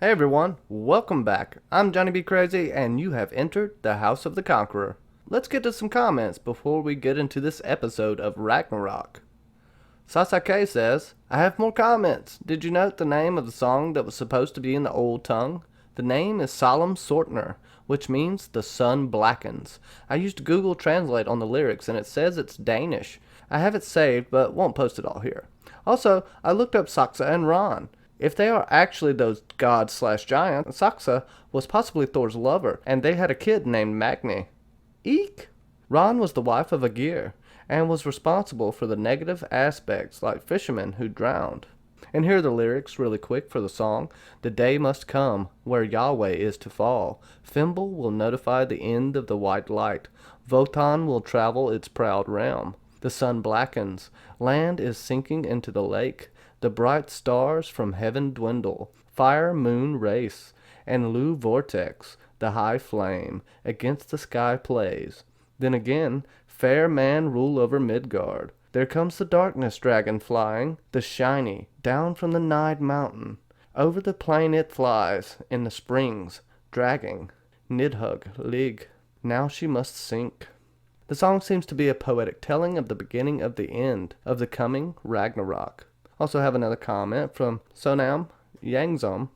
Hey everyone, welcome back. I'm Johnny B. Crazy, and you have entered the House of the Conqueror. Let's get to some comments before we get into this episode of Ragnarok. Sasake says, I have more comments. Did you note the name of the song that was supposed to be in the old tongue? The name is Solemn Sortner, which means the sun blackens. I used Google Translate on the lyrics, and it says it's Danish. I have it saved, but won't post it all here. Also, I looked up Saxa and Ron. If they are actually those gods/giants, Saxa was possibly Thor's lover, and they had a kid named Magni. Eek! Ron was the wife of Aegir, and was responsible for the negative aspects like fishermen who drowned. And here are the lyrics really quick for the song. The day must come where Yahweh is to fall. Fimbul will notify the end of the white light. Votan will travel its proud realm. The sun blackens. Land is sinking into the lake. The bright stars from heaven dwindle. Fire, moon race, and Lu vortex, the high flame, against the sky plays. Then again, fair man rule over Midgard. There comes the darkness dragon flying, the shiny, down from the Nide mountain. Over the plain it flies, in the springs, dragging. Nidhugg, Lig, now she must sink. The song seems to be a poetic telling of the beginning of the end, of the coming Ragnarok. Also have another comment from Sonam Yangzom.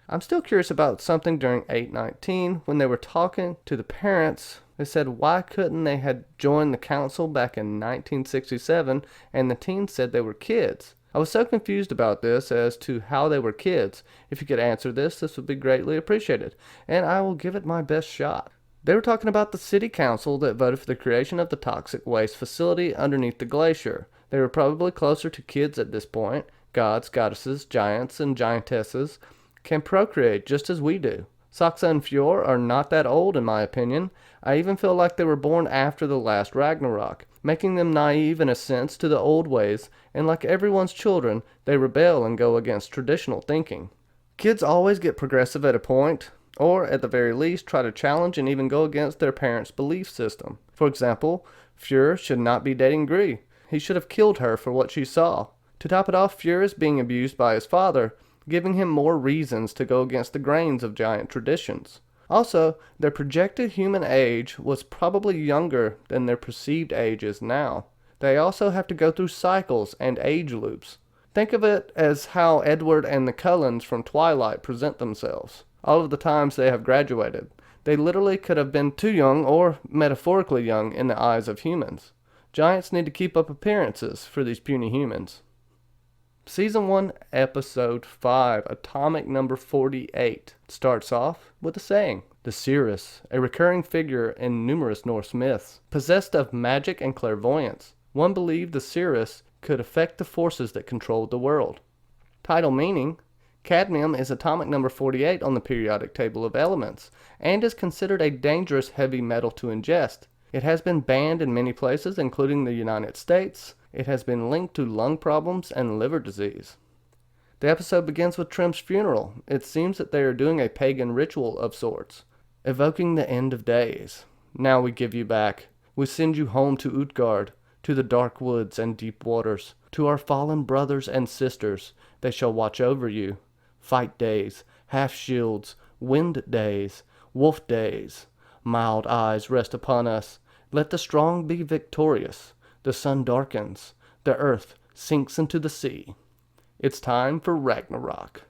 I'm still curious about something during 819 when they were talking to the parents. They said why couldn't they had joined the council back in 1967 and the teens said they were kids. I was so confused about this as to how they were kids. If you could answer this would be greatly appreciated, and I will give it my best shot. They were talking about the city council that voted for the creation of the toxic waste facility underneath the glacier. They were probably closer to kids at this point. Gods, goddesses, giants, and giantesses can procreate just as we do. Saxa and Fjord are not that old in my opinion. I even feel like they were born after the last Ragnarok, making them naive in a sense to the old ways, and like everyone's children, they rebel and go against traditional thinking. Kids always get progressive at a point, or at the very least try to challenge and even go against their parents' belief system. For example, Fjord should not be dating Gry. He should have killed her for what she saw. To top it off, Fjord is being abused by his father, giving him more reasons to go against the grains of giant traditions. Also, their projected human age was probably younger than their perceived age is now. They also have to go through cycles and age loops. Think of it as how Edward and the Cullens from Twilight present themselves. All of the times they have graduated. They literally could have been too young or metaphorically young in the eyes of humans. Giants need to keep up appearances for these puny humans. Season 1, Episode 5, Atomic Number 48, starts off with a saying. The Cirrus, a recurring figure in numerous Norse myths, possessed of magic and clairvoyance. One believed the Cirrus could affect the forces that controlled the world. Title meaning, cadmium is atomic number 48 on the periodic table of elements, and is considered a dangerous heavy metal to ingest. It has been banned in many places, including the United States. It has been linked to lung problems and liver disease. The episode begins with Trim's funeral. It seems that they are doing a pagan ritual of sorts, evoking the end of days. Now we give you back. We send you home to Utgard, to the dark woods and deep waters, to our fallen brothers and sisters. They shall watch over you. Fight days, half shields, wind days, wolf days. Mild eyes rest upon us. Let the strong be victorious. The sun darkens. The earth sinks into the sea. It's time for Ragnarok.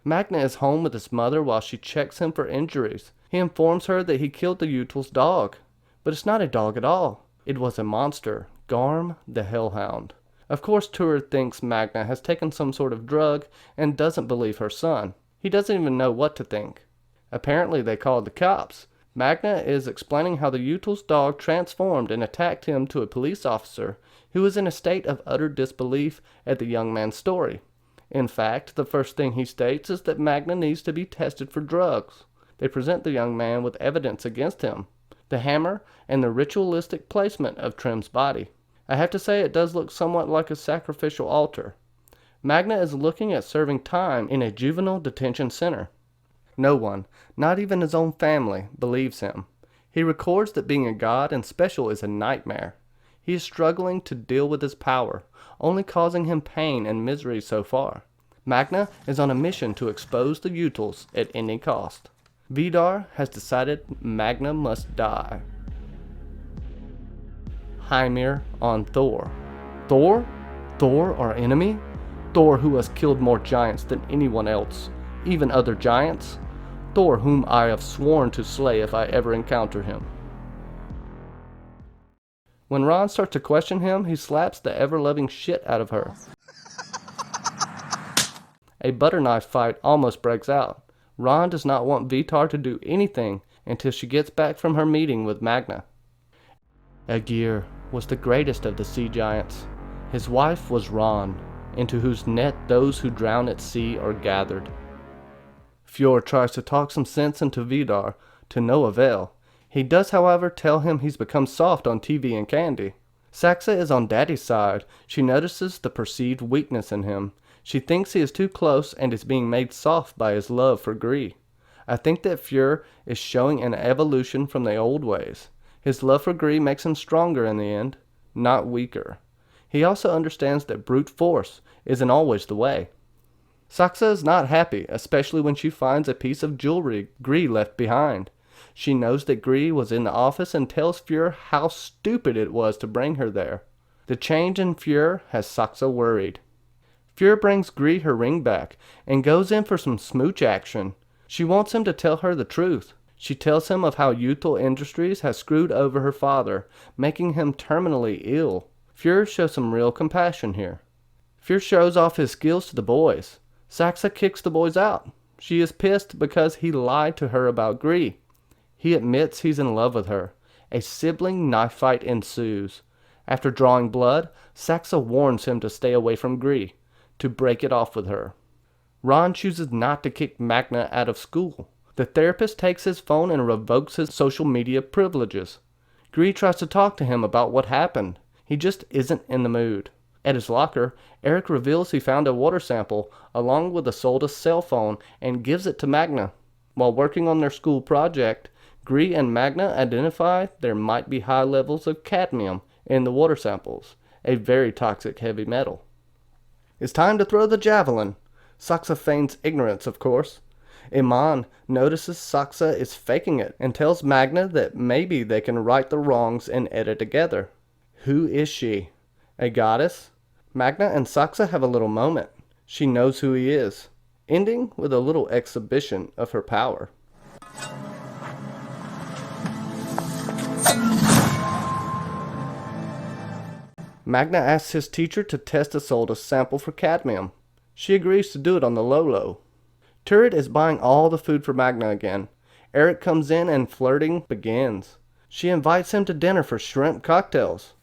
Magna is home with his mother while she checks him for injuries. He informs her that he killed the Util's dog. But it's not a dog at all. It was a monster, Garm the Hellhound. Of course, Turid thinks Magna has taken some sort of drug and doesn't believe her son. He doesn't even know what to think. Apparently they called the cops. Magna is explaining how the Util's dog transformed and attacked him to a police officer who was in a state of utter disbelief at the young man's story. In fact, the first thing he states is that Magna needs to be tested for drugs. They present the young man with evidence against him, the hammer and the ritualistic placement of Trim's body. I have to say it does look somewhat like a sacrificial altar. Magna is looking at serving time in a juvenile detention center. No one, not even his own family, believes him. He records that being a god and special is a nightmare. He is struggling to deal with his power, only causing him pain and misery so far. Magna is on a mission to expose the Utils at any cost. Vidar has decided Magna must die. Hymir on Thor. Thor? Thor, our enemy? Thor, who has killed more giants than anyone else, even other giants? Thor, whom I have sworn to slay if I ever encounter him. When Ron starts to question him, he slaps the ever-loving shit out of her. A butter knife fight almost breaks out. Ron does not want Vitar to do anything until she gets back from her meeting with Magna. Aegir was the greatest of the sea giants. His wife was Ron, into whose net those who drown at sea are gathered. Fjord tries to talk some sense into Vidar, to no avail. He does, however, tell him he's become soft on TV and candy. Saxa is on Daddy's side. She notices the perceived weakness in him. She thinks he is too close and is being made soft by his love for Gree. I think that Fjord is showing an evolution from the old ways. His love for Gree makes him stronger in the end, not weaker. He also understands that brute force isn't always the way. Saxa is not happy, especially when she finds a piece of jewelry Gree left behind. She knows that Gree was in the office and tells Fjord how stupid it was to bring her there. The change in Fjord has Saxa worried. Fjord brings Gree her ring back and goes in for some smooch action. She wants him to tell her the truth. She tells him of how Util Industries has screwed over her father, making him terminally ill. Fjord shows some real compassion here. Fjord shows off his skills to the boys. Saxa kicks the boys out. She is pissed because he lied to her about Gree. He admits he's in love with her. A sibling knife fight ensues. After drawing blood, Saxa warns him to stay away from Gree, to break it off with her. Ron chooses not to kick Magna out of school. The therapist takes his phone and revokes his social media privileges. Gree tries to talk to him about what happened. He just isn't in the mood. At his locker, Eric reveals he found a water sample along with Isolde's cell phone and gives it to Magna. While working on their school project, Gree and Magna identify there might be high levels of cadmium in the water samples, a very toxic heavy metal. It's time to throw the javelin. Saxa feigns ignorance, of course. Iman notices Saxa is faking it and tells Magna that maybe they can right the wrongs and edit together. Who is she? A goddess? Magna and Saxa have a little moment. She knows who he is, ending with a little exhibition of her power. Magna asks his teacher to test Isolde's sample for cadmium. She agrees to do it on the low-low. Turret is buying all the food for Magna again. Eric comes in and flirting begins. She invites him to dinner for shrimp cocktails.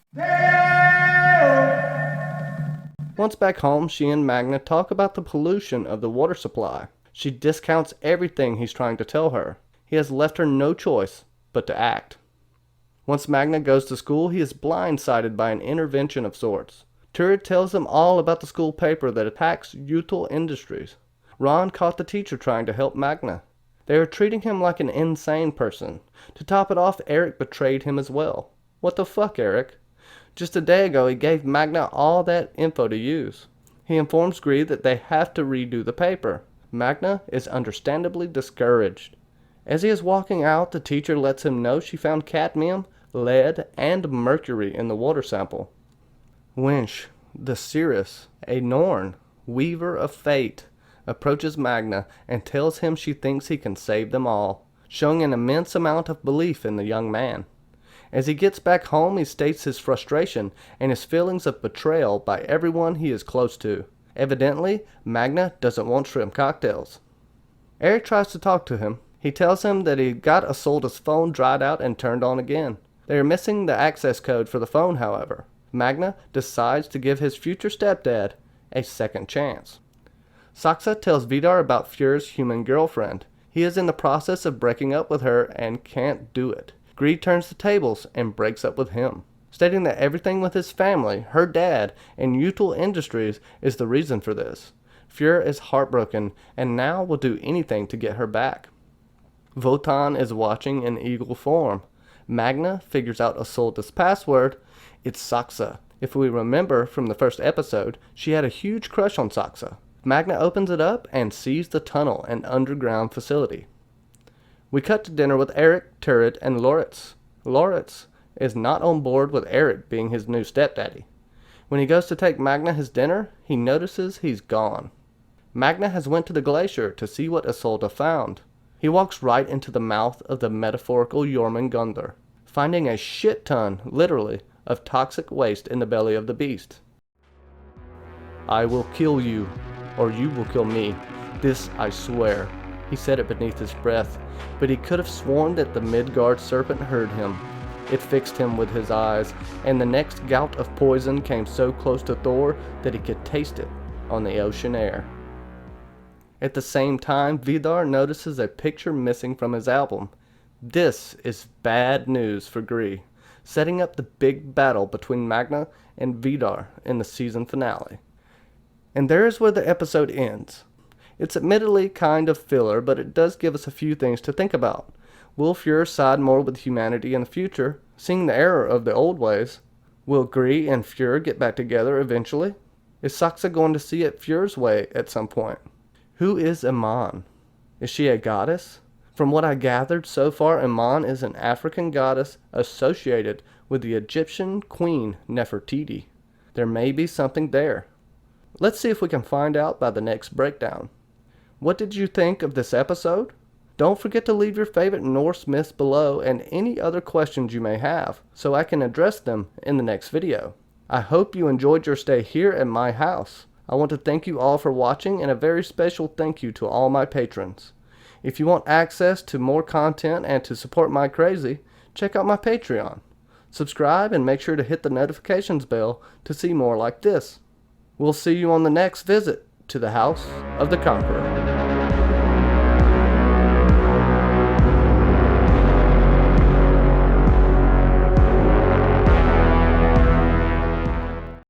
Once back home, she and Magna talk about the pollution of the water supply. She discounts everything he's trying to tell her. He has left her no choice but to act. Once Magna goes to school, he is blindsided by an intervention of sorts. Turret tells him all about the school paper that attacks Util Industries. Ron caught the teacher trying to help Magna. They are treating him like an insane person. To top it off, Eric betrayed him as well. What the fuck, Eric? Just a day ago, he gave Magna all that info to use. He informs Gree that they have to redo the paper. Magna is understandably discouraged. As he is walking out, the teacher lets him know she found cadmium, lead, and mercury in the water sample. Winch, the Cirrus, a Norn, weaver of fate, approaches Magna and tells him she thinks he can save them all, showing an immense amount of belief in the young man. As he gets back home, he states his frustration and his feelings of betrayal by everyone he is close to. Evidently, Magna doesn't want shrimp cocktails. Eric tries to talk to him. He tells him that he got Isolde's phone dried out and turned on again. They are missing the access code for the phone, however. Magna decides to give his future stepdad a second chance. Saxa tells Vidar about Fjord's human girlfriend. He is in the process of breaking up with her and can't do it. Gree turns the tables and breaks up with him, stating that everything with his family, her dad, and Util Industries is the reason for this. Fjord is heartbroken and now will do anything to get her back. Wotan is watching in eagle form. Magna figures out Isolde's password. It's Saxa. If we remember from the first episode, she had a huge crush on Saxa. Magna opens it up and sees the tunnel and underground facility. We cut to dinner with Eric, Turret, and Loretz. Loretz is not on board with Eric being his new stepdaddy. When he goes to take Magna his dinner, he notices he's gone. Magna has went to the glacier to see what Isolde found. He walks right into the mouth of the metaphorical Jormungandr, finding a shit ton, literally, of toxic waste in the belly of the beast. "I will kill you, or you will kill me. This I swear." He said it beneath his breath, but he could have sworn that the Midgard serpent heard him. It fixed him with his eyes, and the next gout of poison came so close to Thor that he could taste it on the ocean air. At the same time, Vidar notices a picture missing from his album. This is bad news for Gree, setting up the big battle between Magna and Vidar in the season finale. And there is where the episode ends. It's admittedly kind of filler, but it does give us a few things to think about. Will Fjord side more with humanity in the future, seeing the error of the old ways? Will Gree and Fjord get back together eventually? Is Saxa going to see it Fjord's way at some point? Who is Iman? Is she a goddess? From what I gathered so far, Iman is an African goddess associated with the Egyptian queen Nefertiti. There may be something there. Let's see if we can find out by the next breakdown. What did you think of this episode? Don't forget to leave your favorite Norse myths below and any other questions you may have, so I can address them in the next video. I hope you enjoyed your stay here at my house. I want to thank you all for watching, and a very special thank you to all my patrons. If you want access to more content and to support my crazy, check out my Patreon. Subscribe and make sure to hit the notifications bell to see more like this. We'll see you on the next visit to the House of the Conqueror.